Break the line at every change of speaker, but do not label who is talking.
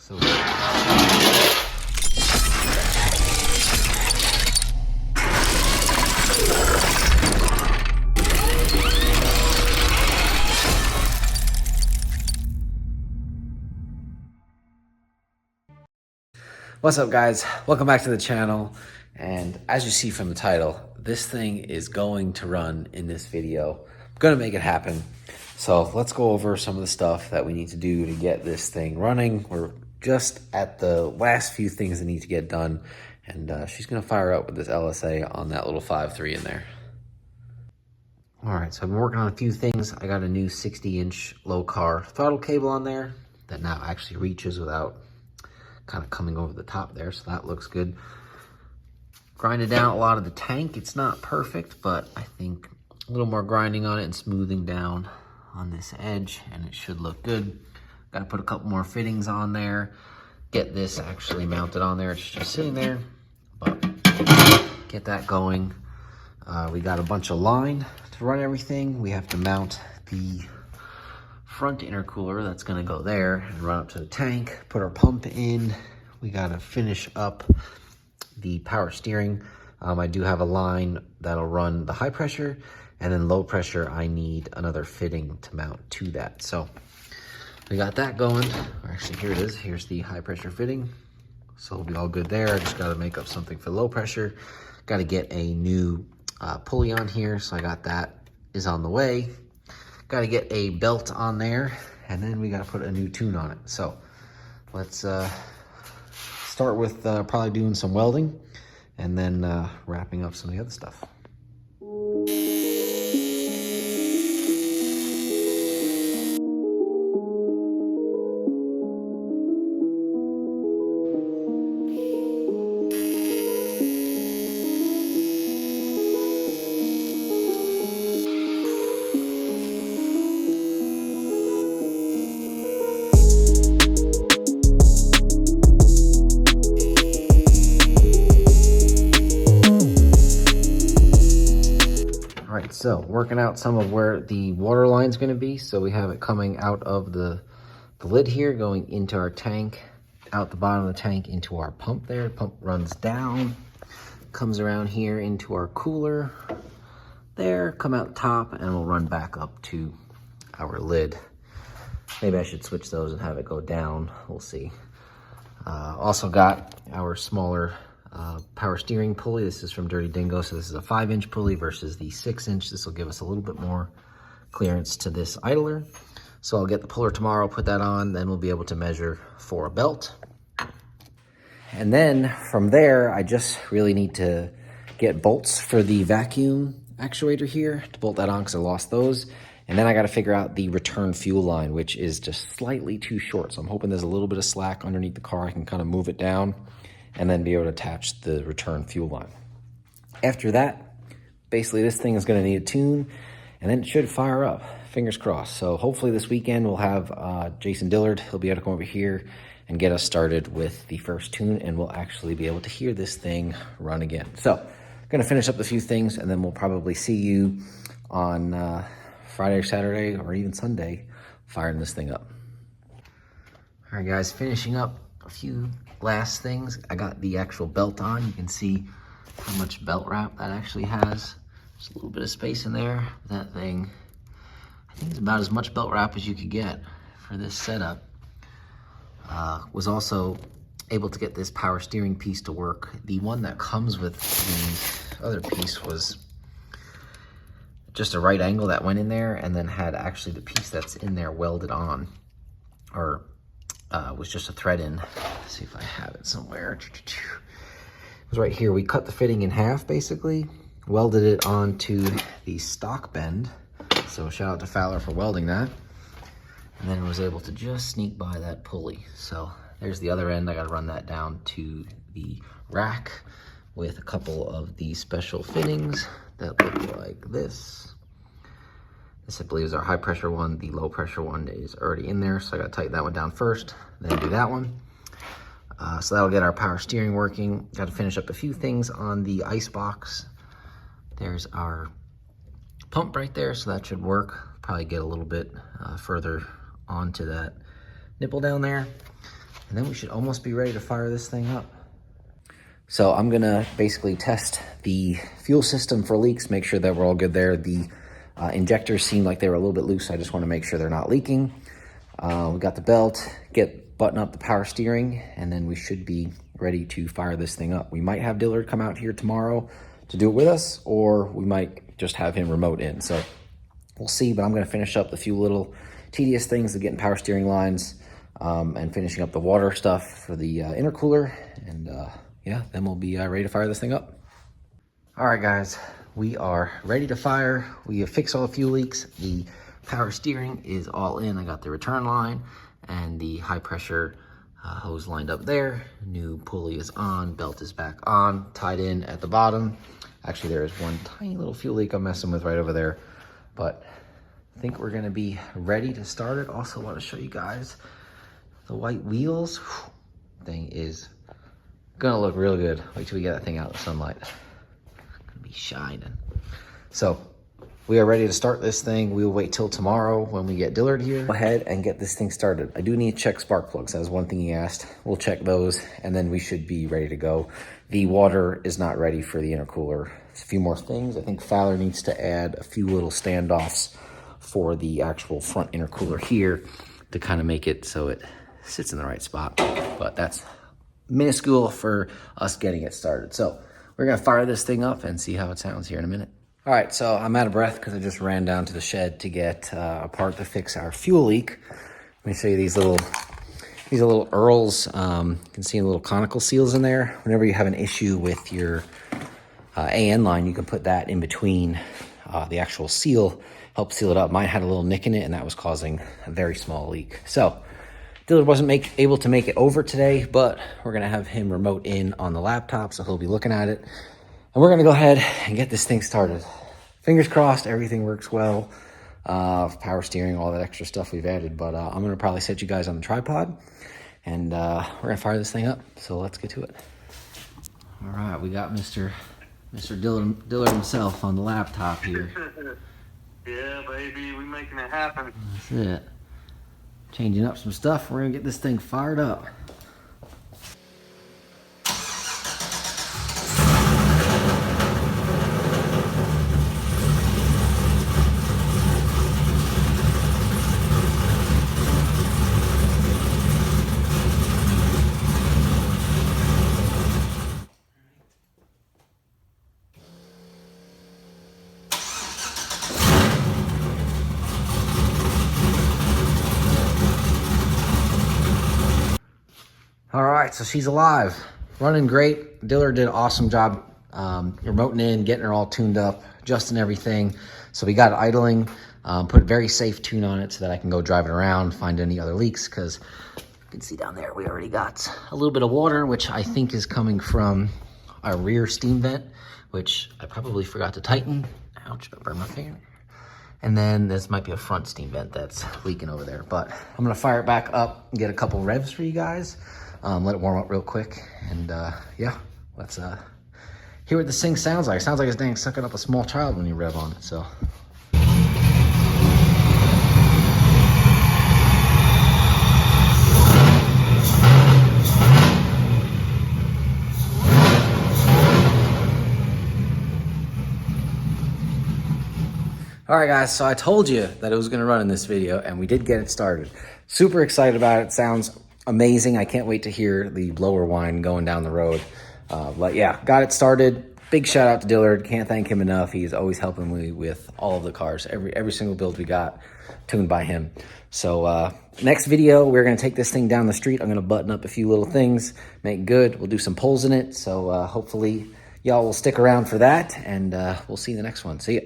So what's up, guys? Welcome back to the channel. And as you see from the title, this thing is going to run in this video. I'm gonna make it happen. So let's go over some of the stuff that we need to do to get this thing running. We're just at the last few things that need to get done. And she's gonna fire up with this LSA on that little 5.3 in there. All right, so I've been working on a few things. I got a new 60-inch low car throttle cable on there that now actually reaches without kind of coming over the top there, so that looks good. Grinded down a lot of the tank. It's not perfect, but I think a little more grinding on it and smoothing down on this edge, and it should look good. Got to put a couple more fittings on there, get this actually mounted on there. It's just sitting there, but get that going. We got a bunch of line to run everything. We have to mount the front intercooler that's going to go there and run up to the tank, put our pump in. We got to finish up the power steering. I do have a line that'll run the high pressure, and then low pressure I need another fitting to mount to that. So we got that going. Actually, here it is. Here's the high pressure fitting, so it'll be all good there. I just got to make up something for low pressure. Got to get a new pulley on here, so I got that is on the way. Got to get a belt on there, and then we got to put a new tune on it. So let's start with probably doing some welding, and then wrapping up some of the other stuff. So working out some of where the water line is going to be. So we have it coming out of the lid here, going into our tank, out the bottom of the tank into our pump there. Pump runs down, comes around here into our cooler there, come out top, and we'll run back up to our lid. Maybe I should switch those and have it go down. We'll see. Also got our smaller power steering pulley. This is from Dirty Dingo, so this is a 5-inch pulley versus the 6-inch. This will give us a little bit more clearance to this idler. So I'll get the puller tomorrow, put that on, then we'll be able to measure for a belt. And then from there, I just really need to get bolts for the vacuum actuator here to bolt that on, because I lost those. And then I got to figure out the return fuel line, which is just slightly too short. So I'm hoping there's a little bit of slack underneath the car. I can kind of move it down and then be able to attach the return fuel line. After that, basically this thing is going to need a tune, and then it should fire up. Fingers crossed. So hopefully this weekend we'll have Jason Dillard. He'll be able to come over here and get us started with the first tune, and we'll actually be able to hear this thing run again. So I'm going to finish up a few things, and then we'll probably see you on Friday or Saturday or even Sunday firing this thing up. All right, guys, finishing up a few last things. I got the actual belt on. You can see how much belt wrap that actually has. There's a little bit of space in there. That thing, I think it's about as much belt wrap as you could get for this setup. Was also able to get this power steering piece to work. The one that comes with the other piece was just a right angle that went in there, and then had actually the piece that's in there welded on, or was just a thread in. Let's see if I have it somewhere. It was right here. We cut the fitting in half, basically, welded it onto the stock bend. So shout out to Fowler for welding that. And then I was able to just sneak by that pulley. So there's the other end. I got to run that down to the rack with a couple of the special fittings that look like this. This, I believe, is our high pressure one. The low pressure one is already in there, so I got to tighten that one down first, then do that one. So that'll get our power steering working. Got to finish up a few things on the ice box. There's our pump right there, so that should work. Probably get a little bit further onto that nipple down there. And then we should almost be ready to fire this thing up. So I'm gonna basically test the fuel system for leaks, make sure that we're all good there. The injectors seem like they were a little bit loose. I just wanna make sure they're not leaking. We got the belt, button up the power steering, and then we should be ready to fire this thing up. We might have Dillard come out here tomorrow to do it with us, or we might just have him remote in. So we'll see, but I'm gonna finish up the few little tedious things of getting power steering lines and finishing up the water stuff for the intercooler. And yeah, then we'll be ready to fire this thing up. All right, guys, we are ready to fire. We have fixed all the fuel leaks. The power steering is all in. I got the return line and the high pressure hose lined up there. New pulley is on, belt is back on, tied in at the bottom. Actually, there is one tiny little fuel leak I'm messing with right over there, but I think we're gonna be ready to start it. Also want to show you guys the white wheels. Thing is gonna look real good. Wait till we get that thing out in the sunlight. Gonna be shining. So we are ready to start this thing. We'll wait till tomorrow when we get Dillard here. Go ahead and get this thing started. I do need to check spark plugs. That was one thing he asked. We'll check those, and then we should be ready to go. The water is not ready for the intercooler. It's a few more things. I think Fowler needs to add a few little standoffs for the actual front intercooler here to kind of make it so it sits in the right spot. But that's minuscule for us getting it started. So we're gonna fire this thing up and see how it sounds here in a minute. All right, so I'm out of breath because I just ran down to the shed to get a part to fix our fuel leak. Let me show you these little Earls. You can see little conical seals in there. Whenever you have an issue with your AN line, you can put that in between the actual seal, help seal it up. Mine had a little nick in it, and that was causing a very small leak. So Dillard wasn't able to make it over today, but we're gonna have him remote in on the laptop, so he'll be looking at it. And we're gonna go ahead and get this thing started. Fingers crossed, everything works well. Power steering, all that extra stuff we've added. But I'm gonna probably set you guys on the tripod, and we're gonna fire this thing up. So let's get to it. All right, we got Mr. Dillard himself on the laptop here.
Yeah, baby, we making it happen.
That's it. Changing up some stuff. We're gonna get this thing fired up. All right, so she's alive, running great. Dillard did an awesome job remoting in, getting her all tuned up, adjusting everything. So we got it idling, put a very safe tune on it so that I can go drive it around, find any other leaks, because you can see down there, we already got a little bit of water, which I think is coming from our rear steam vent, which I probably forgot to tighten. Ouch, I burned my finger. And then this might be a front steam vent that's leaking over there, but I'm gonna fire it back up and get a couple revs for you guys. Let it warm up real quick, and yeah, let's hear what this thing sounds like. It sounds like it's dang sucking up a small child when you rev on it, so. All right, guys, so I told you that it was gonna run in this video, and we did get it started. Super excited about it. Sounds amazing. I can't wait to hear the blower whine going down the road. But yeah, got it started. Big shout out to Dillard. Can't thank him enough. He's always helping me with all of the cars. Every single build we got tuned by him. So next video, we're gonna take this thing down the street. I'm gonna button up a few little things, make it good. We'll do some pulls in it. So hopefully y'all will stick around for that, and we'll see you in the next one. See ya.